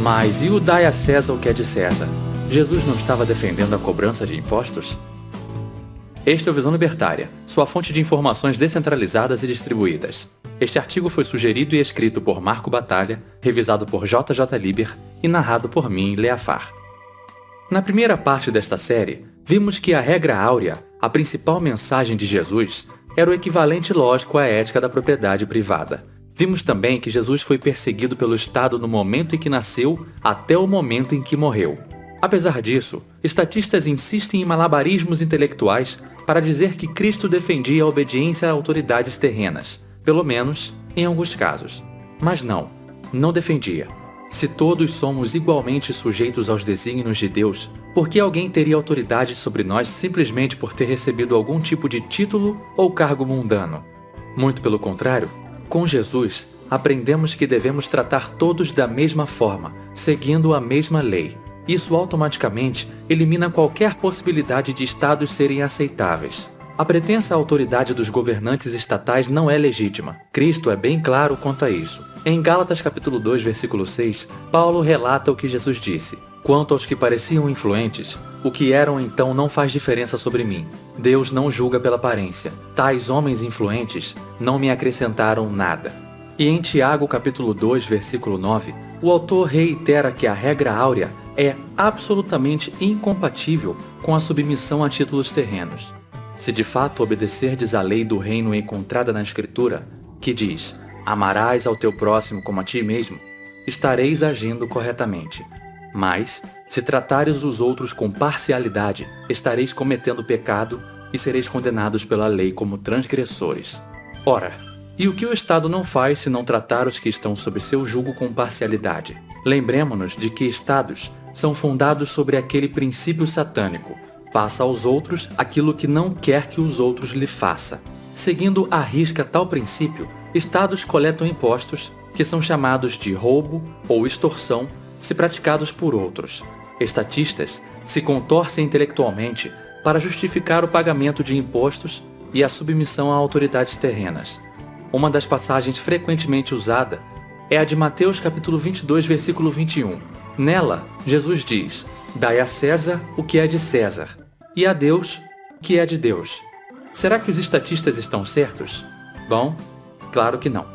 Mas e o dai a César o que é de César? Jesus não estava defendendo a cobrança de impostos? Este é o Visão Libertária, sua fonte de informações descentralizadas e distribuídas. Este artigo foi sugerido e escrito por Marco Batalha, revisado por JJ Liber e narrado por mim, Leafar. Na primeira parte desta série, vimos que a regra áurea, a principal mensagem de Jesus, era o equivalente lógico à ética da propriedade privada. Vimos também que Jesus foi perseguido pelo Estado no momento em que nasceu até o momento em que morreu. Apesar disso, estatistas insistem em malabarismos intelectuais para dizer que Cristo defendia a obediência a autoridades terrenas, pelo menos em alguns casos. Mas não defendia. Se todos somos igualmente sujeitos aos desígnios de Deus, por que alguém teria autoridade sobre nós simplesmente por ter recebido algum tipo de título ou cargo mundano? Muito pelo contrário, com Jesus, aprendemos que devemos tratar todos da mesma forma, seguindo a mesma lei. Isso automaticamente elimina qualquer possibilidade de estados serem aceitáveis. A pretensa autoridade dos governantes estatais não é legítima. Cristo é bem claro quanto a isso. Em Gálatas capítulo 2, versículo 6, Paulo relata o que Jesus disse: "Quanto aos que pareciam influentes, o que eram então não faz diferença sobre mim. Deus não julga pela aparência. Tais homens influentes não me acrescentaram nada." E em Tiago capítulo 2, versículo 9, o autor reitera que a regra áurea é absolutamente incompatível com a submissão a títulos terrenos. Se de fato obedecerdes à lei do reino encontrada na Escritura, que diz: "Amarás ao teu próximo como a ti mesmo", estareis agindo corretamente. Mas, se tratares os outros com parcialidade, estareis cometendo pecado e sereis condenados pela lei como transgressores. Ora, e o que o Estado não faz se não tratar os que estão sob seu jugo com parcialidade? Lembremo-nos de que Estados são fundados sobre aquele princípio satânico: faça aos outros aquilo que não quer que os outros lhe façam. Seguindo à risca tal princípio, Estados coletam impostos, que são chamados de roubo ou extorsão, se praticados por outros. Estatistas se contorcem intelectualmente para justificar o pagamento de impostos e a submissão a autoridades terrenas. Uma das passagens frequentemente usada é a de Mateus capítulo 22, versículo 21. Nela, Jesus diz: "Dai a César o que é de César, e a Deus o que é de Deus." Será que os estatistas estão certos? Bom, claro que não.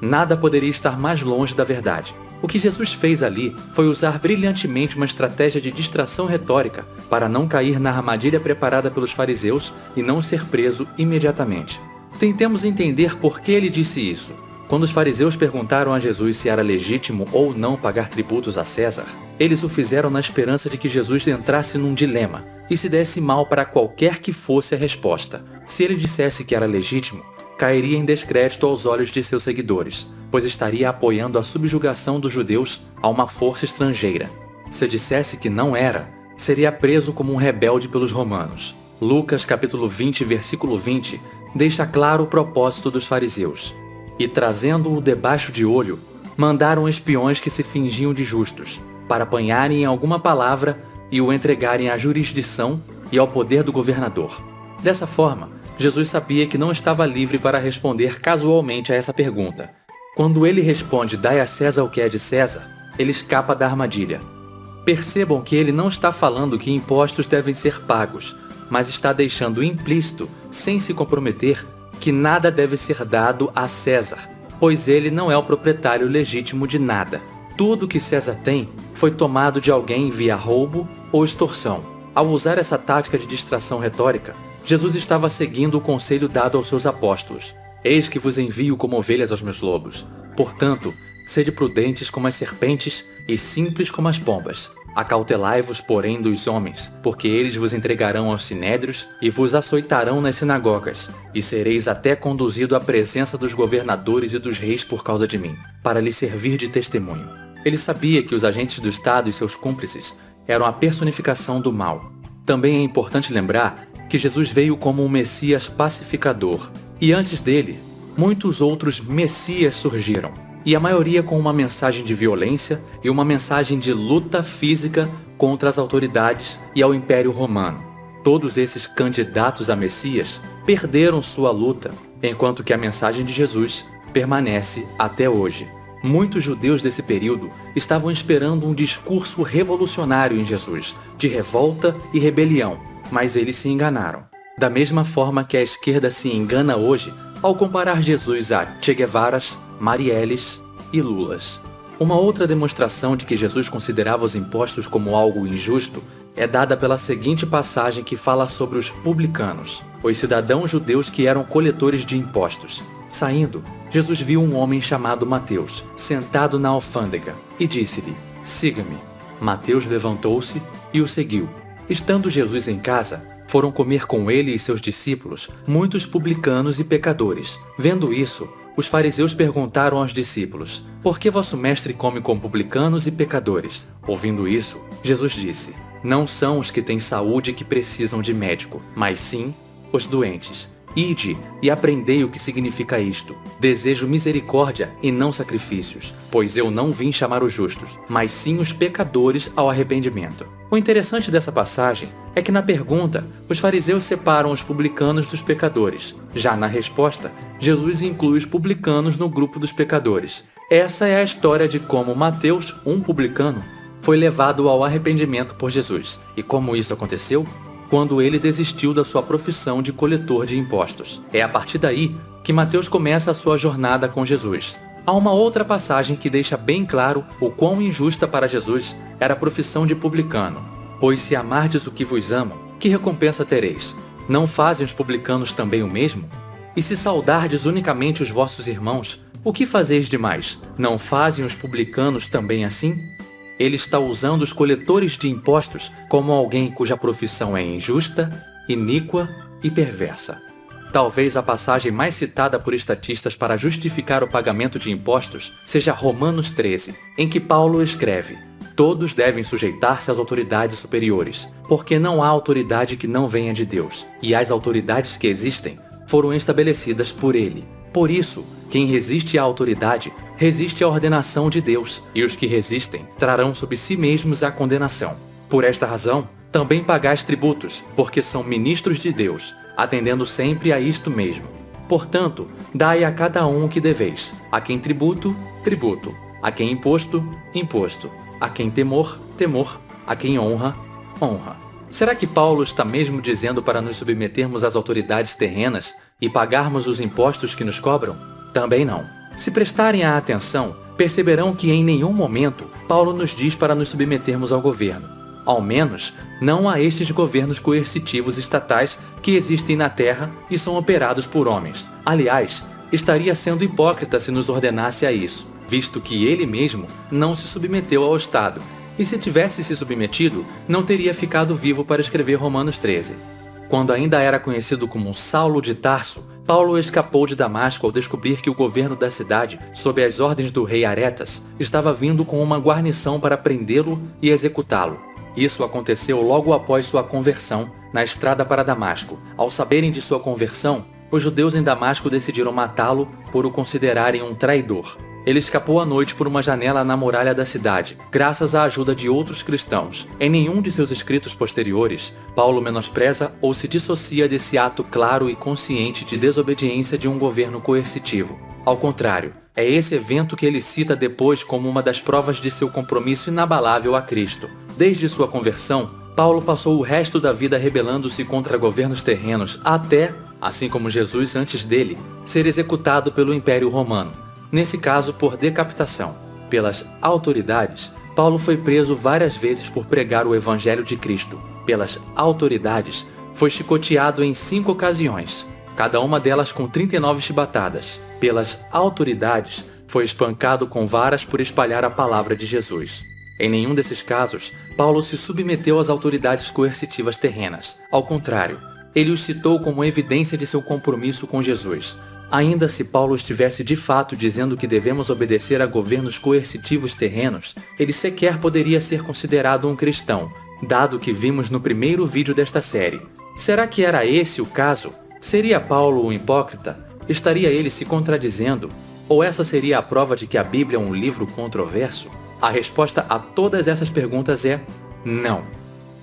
Nada poderia estar mais longe da verdade. O que Jesus fez ali foi usar brilhantemente uma estratégia de distração retórica para não cair na armadilha preparada pelos fariseus e não ser preso imediatamente. Tentemos entender por que ele disse isso. Quando os fariseus perguntaram a Jesus se era legítimo ou não pagar tributos a César, eles o fizeram na esperança de que Jesus entrasse num dilema e se desse mal para qualquer que fosse a resposta. Se ele dissesse que era legítimo, cairia em descrédito aos olhos de seus seguidores, pois estaria apoiando a subjugação dos judeus a uma força estrangeira. Se dissesse que não era, seria preso como um rebelde pelos romanos. Lucas capítulo 20, versículo 20, deixa claro o propósito dos fariseus. E trazendo-o debaixo de olho, mandaram espiões que se fingiam de justos, para apanharem em alguma palavra e o entregarem à jurisdição e ao poder do governador. Dessa forma, Jesus sabia que não estava livre para responder casualmente a essa pergunta. Quando ele responde: "Dai a César o que é de César", ele escapa da armadilha. Percebam que ele não está falando que impostos devem ser pagos, mas está deixando implícito, sem se comprometer, que nada deve ser dado a César, pois ele não é o proprietário legítimo de nada. Tudo que César tem foi tomado de alguém via roubo ou extorsão. Ao usar essa tática de distração retórica, Jesus estava seguindo o conselho dado aos seus apóstolos: "Eis que vos envio como ovelhas aos meus lobos. Portanto, sede prudentes como as serpentes e simples como as pombas. Acautelai-vos, porém, dos homens, porque eles vos entregarão aos sinédrios e vos açoitarão nas sinagogas, e sereis até conduzido à presença dos governadores e dos reis por causa de mim, para lhes servir de testemunho." Ele sabia que os agentes do Estado e seus cúmplices eram a personificação do mal. Também é importante lembrar que Jesus veio como um Messias pacificador, e antes dele, muitos outros Messias surgiram, e a maioria com uma mensagem de violência e uma mensagem de luta física contra as autoridades e ao Império Romano. Todos esses candidatos a Messias perderam sua luta, enquanto que a mensagem de Jesus permanece até hoje. Muitos judeus desse período estavam esperando um discurso revolucionário em Jesus, de revolta e rebelião, mas eles se enganaram. Da mesma forma que a esquerda se engana hoje ao comparar Jesus a Che Guevaras, Marielles e Lulas. Uma outra demonstração de que Jesus considerava os impostos como algo injusto é dada pela seguinte passagem que fala sobre os publicanos, os cidadãos judeus que eram coletores de impostos. Saindo, Jesus viu um homem chamado Mateus, sentado na alfândega, e disse-lhe: "Siga-me." Mateus levantou-se e o seguiu. Estando Jesus em casa, foram comer com ele e seus discípulos muitos publicanos e pecadores. Vendo isso, os fariseus perguntaram aos discípulos: "Por que vosso mestre come com publicanos e pecadores?" Ouvindo isso, Jesus disse: "Não são os que têm saúde que precisam de médico, mas sim os doentes. Ide e aprendei o que significa isto. Desejo misericórdia e não sacrifícios, pois eu não vim chamar os justos, mas sim os pecadores ao arrependimento." O interessante dessa passagem é que na pergunta, os fariseus separam os publicanos dos pecadores. Já na resposta, Jesus inclui os publicanos no grupo dos pecadores. Essa é a história de como Mateus, um publicano, foi levado ao arrependimento por Jesus. E como isso aconteceu? Quando ele desistiu da sua profissão de coletor de impostos. É a partir daí que Mateus começa a sua jornada com Jesus. Há uma outra passagem que deixa bem claro o quão injusta para Jesus era a profissão de publicano. "Pois se amardes o que vos amam, que recompensa tereis? Não fazem os publicanos também o mesmo? E se saudardes unicamente os vossos irmãos, o que fazeis demais? Não fazem os publicanos também assim?" Ele está usando os coletores de impostos como alguém cuja profissão é injusta, iníqua e perversa. Talvez a passagem mais citada por estatistas para justificar o pagamento de impostos seja Romanos 13, em que Paulo escreve: "Todos devem sujeitar-se às autoridades superiores, porque não há autoridade que não venha de Deus, e as autoridades que existem foram estabelecidas por Ele. Por isso, quem resiste à autoridade, resiste à ordenação de Deus, e os que resistem trarão sobre si mesmos a condenação. Por esta razão, também pagais tributos, porque são ministros de Deus, atendendo sempre a isto mesmo. Portanto, dai a cada um o que deveis: a quem tributo, tributo; a quem imposto, imposto; a quem temor, temor; a quem honra, honra." Será que Paulo está mesmo dizendo para nos submetermos às autoridades terrenas e pagarmos os impostos que nos cobram? Também não. Se prestarem a atenção, perceberão que em nenhum momento Paulo nos diz para nos submetermos ao governo. Ao menos, não a estes governos coercitivos estatais que existem na terra e são operados por homens. Aliás, estaria sendo hipócrita se nos ordenasse a isso, visto que ele mesmo não se submeteu ao Estado. E se tivesse se submetido, não teria ficado vivo para escrever Romanos 13. Quando ainda era conhecido como Saulo de Tarso, Paulo escapou de Damasco ao descobrir que o governo da cidade, sob as ordens do rei Aretas, estava vindo com uma guarnição para prendê-lo e executá-lo. Isso aconteceu logo após sua conversão, na estrada para Damasco. Ao saberem de sua conversão, os judeus em Damasco decidiram matá-lo por o considerarem um traidor. Ele escapou à noite por uma janela na muralha da cidade, graças à ajuda de outros cristãos. Em nenhum de seus escritos posteriores, Paulo menospreza ou se dissocia desse ato claro e consciente de desobediência de um governo coercitivo. Ao contrário, é esse evento que ele cita depois como uma das provas de seu compromisso inabalável a Cristo. Desde sua conversão, Paulo passou o resto da vida rebelando-se contra governos terrenos até, assim como Jesus antes dele, ser executado pelo Império Romano. Nesse caso, por decapitação. Pelas autoridades, Paulo foi preso várias vezes por pregar o Evangelho de Cristo. Pelas autoridades, foi chicoteado em 5 ocasiões, cada uma delas com 39 chibatadas. Pelas autoridades, foi espancado com varas por espalhar a palavra de Jesus. Em nenhum desses casos, Paulo se submeteu às autoridades coercitivas terrenas. Ao contrário, ele os citou como evidência de seu compromisso com Jesus. Ainda se Paulo estivesse de fato dizendo que devemos obedecer a governos coercitivos terrenos, ele sequer poderia ser considerado um cristão, dado que vimos no primeiro vídeo desta série. Será que era esse o caso? Seria Paulo um hipócrita? Estaria ele se contradizendo? Ou essa seria a prova de que a Bíblia é um livro controverso? A resposta a todas essas perguntas é não.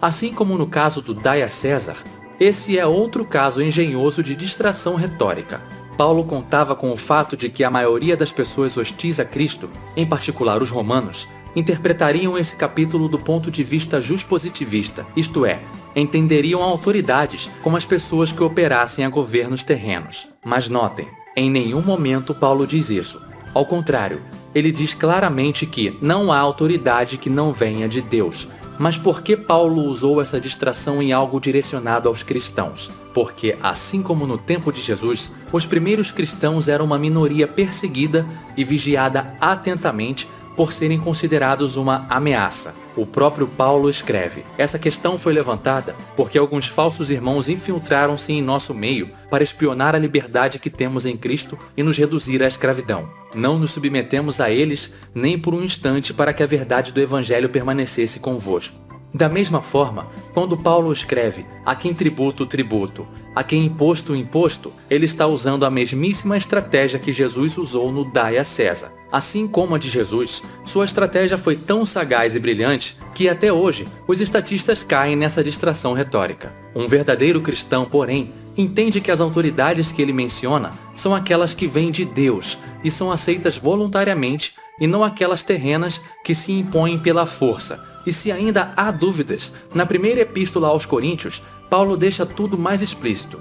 Assim como no caso do Dai a César, esse é outro caso engenhoso de distração retórica. Paulo contava com o fato de que a maioria das pessoas hostis a Cristo, em particular os romanos, interpretariam esse capítulo do ponto de vista juspositivista, isto é, entenderiam autoridades como as pessoas que operassem a governos terrenos. Mas notem, em nenhum momento Paulo diz isso. Ao contrário, ele diz claramente que não há autoridade que não venha de Deus. Mas por que Paulo usou essa distração em algo direcionado aos cristãos? Porque, assim como no tempo de Jesus, os primeiros cristãos eram uma minoria perseguida e vigiada atentamente por serem considerados uma ameaça. O próprio Paulo escreve: essa questão foi levantada porque alguns falsos irmãos infiltraram-se em nosso meio para espionar a liberdade que temos em Cristo e nos reduzir à escravidão. Não nos submetemos a eles nem por um instante para que a verdade do Evangelho permanecesse convosco. Da mesma forma, quando Paulo escreve: a quem tributo, tributo, a quem imposto, imposto, ele está usando a mesmíssima estratégia que Jesus usou no Dai a César. Assim como a de Jesus, sua estratégia foi tão sagaz e brilhante que até hoje os estatistas caem nessa distração retórica. Um verdadeiro cristão, porém, entende que as autoridades que ele menciona são aquelas que vêm de Deus e são aceitas voluntariamente e não aquelas terrenas que se impõem pela força. E se ainda há dúvidas, na primeira epístola aos Coríntios, Paulo deixa tudo mais explícito.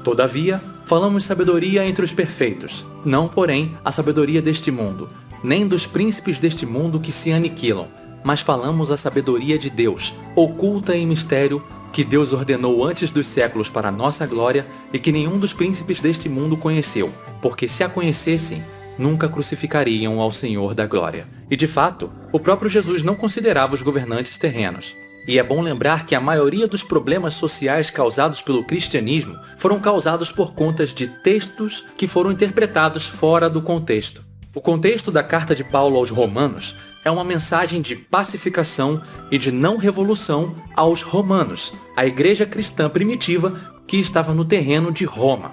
Todavia, falamos sabedoria entre os perfeitos, não, porém, a sabedoria deste mundo, nem dos príncipes deste mundo que se aniquilam, mas falamos a sabedoria de Deus, oculta em mistério, que Deus ordenou antes dos séculos para a nossa glória e que nenhum dos príncipes deste mundo conheceu, porque se a conhecessem, nunca crucificariam ao Senhor da glória. E de fato, o próprio Jesus não considerava os governantes terrenos. E é bom lembrar que a maioria dos problemas sociais causados pelo cristianismo foram causados por conta de textos que foram interpretados fora do contexto. O contexto da carta de Paulo aos Romanos é uma mensagem de pacificação e de não revolução aos romanos, a igreja cristã primitiva que estava no terreno de Roma.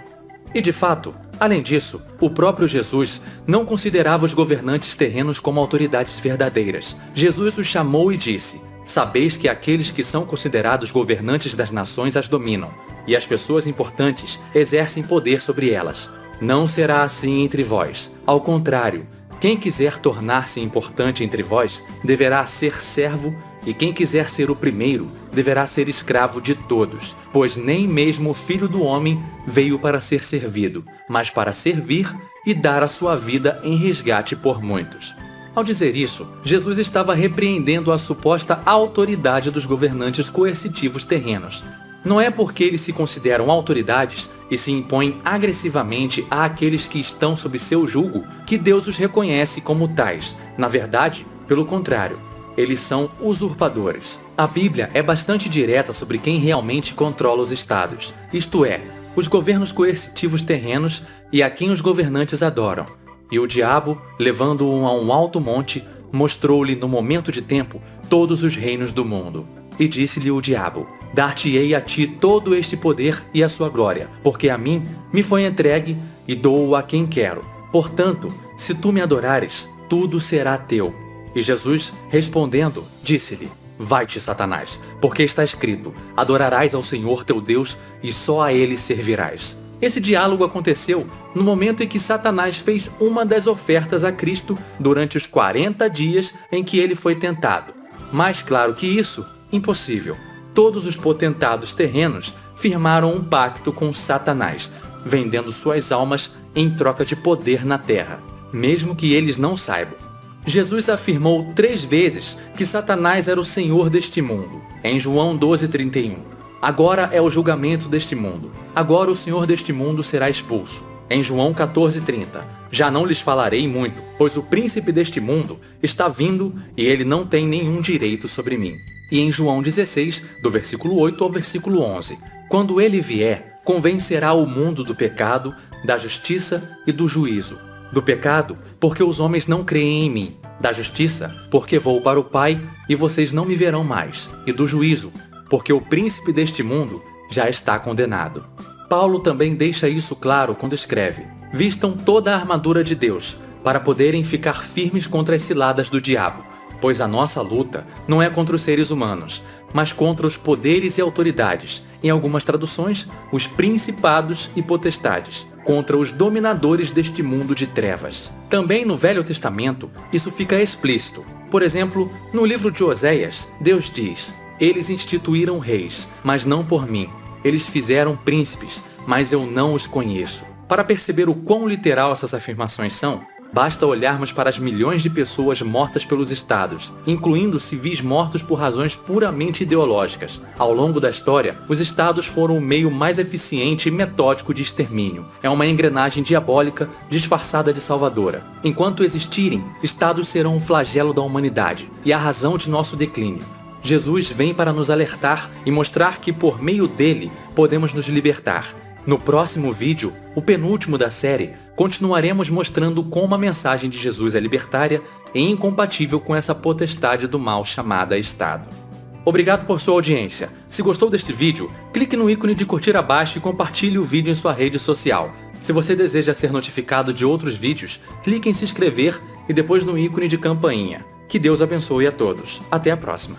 E de fato, além disso, o próprio Jesus não considerava os governantes terrenos como autoridades verdadeiras. Jesus os chamou e disse: sabeis que aqueles que são considerados governantes das nações as dominam, e as pessoas importantes exercem poder sobre elas. Não será assim entre vós. Ao contrário, quem quiser tornar-se importante entre vós deverá ser servo, e quem quiser ser o primeiro deverá ser escravo de todos, pois nem mesmo o Filho do Homem veio para ser servido, mas para servir e dar a sua vida em resgate por muitos. Ao dizer isso, Jesus estava repreendendo a suposta autoridade dos governantes coercitivos terrenos. Não é porque eles se consideram autoridades e se impõem agressivamente àqueles que estão sob seu jugo que Deus os reconhece como tais. Na verdade, pelo contrário, eles são usurpadores. A Bíblia é bastante direta sobre quem realmente controla os estados, isto é, os governos coercitivos terrenos e a quem os governantes adoram. E o diabo, levando-o a um alto monte, mostrou-lhe no momento de tempo todos os reinos do mundo. E disse-lhe o diabo: dar-te-ei a ti todo este poder e a sua glória, porque a mim me foi entregue e dou-o a quem quero. Portanto, se tu me adorares, tudo será teu. E Jesus, respondendo, disse-lhe: vai-te, Satanás, porque está escrito: adorarás ao Senhor teu Deus e só a ele servirás. Esse diálogo aconteceu no momento em que Satanás fez uma das ofertas a Cristo durante os 40 dias em que ele foi tentado. Mais claro que isso, impossível. Todos os potentados terrenos firmaram um pacto com Satanás, vendendo suas almas em troca de poder na terra, mesmo que eles não saibam. Jesus afirmou 3 vezes que Satanás era o senhor deste mundo, em João 12:31. Agora é o julgamento deste mundo. Agora o senhor deste mundo será expulso. Em João 14:30. Já não lhes falarei muito, pois o príncipe deste mundo está vindo e ele não tem nenhum direito sobre mim. E em João 16, do versículo 8 ao versículo 11. Quando ele vier, convencerá o mundo do pecado, da justiça e do juízo. Do pecado, porque os homens não creem em mim. Da justiça, porque vou para o Pai e vocês não me verão mais. E do juízo, porque o príncipe deste mundo já está condenado. Paulo também deixa isso claro quando escreve: vistam toda a armadura de Deus, para poderem ficar firmes contra as ciladas do diabo, pois a nossa luta não é contra os seres humanos, mas contra os poderes e autoridades, em algumas traduções, os principados e potestades. contra os dominadores deste mundo de trevas. Também no Velho Testamento, isso fica explícito. Por exemplo, no livro de Oséias, Deus diz: "Eles instituíram reis, mas não por mim. Eles fizeram príncipes, mas eu não os conheço." Para perceber o quão literal essas afirmações são, basta olharmos para as milhões de pessoas mortas pelos estados, incluindo civis mortos por razões puramente ideológicas. Ao longo da história, os estados foram o meio mais eficiente e metódico de extermínio. É uma engrenagem diabólica disfarçada de salvadora. Enquanto existirem, estados serão um flagelo da humanidade e a razão de nosso declínio. Jesus vem para nos alertar e mostrar que por meio dele podemos nos libertar. No próximo vídeo, o penúltimo da série, continuaremos mostrando como a mensagem de Jesus é libertária e incompatível com essa potestade do mal chamada Estado. Obrigado por sua audiência. Se gostou deste vídeo, clique no ícone de curtir abaixo e compartilhe o vídeo em sua rede social. Se você deseja ser notificado de outros vídeos, clique em se inscrever e depois no ícone de campainha. Que Deus abençoe a todos. Até a próxima.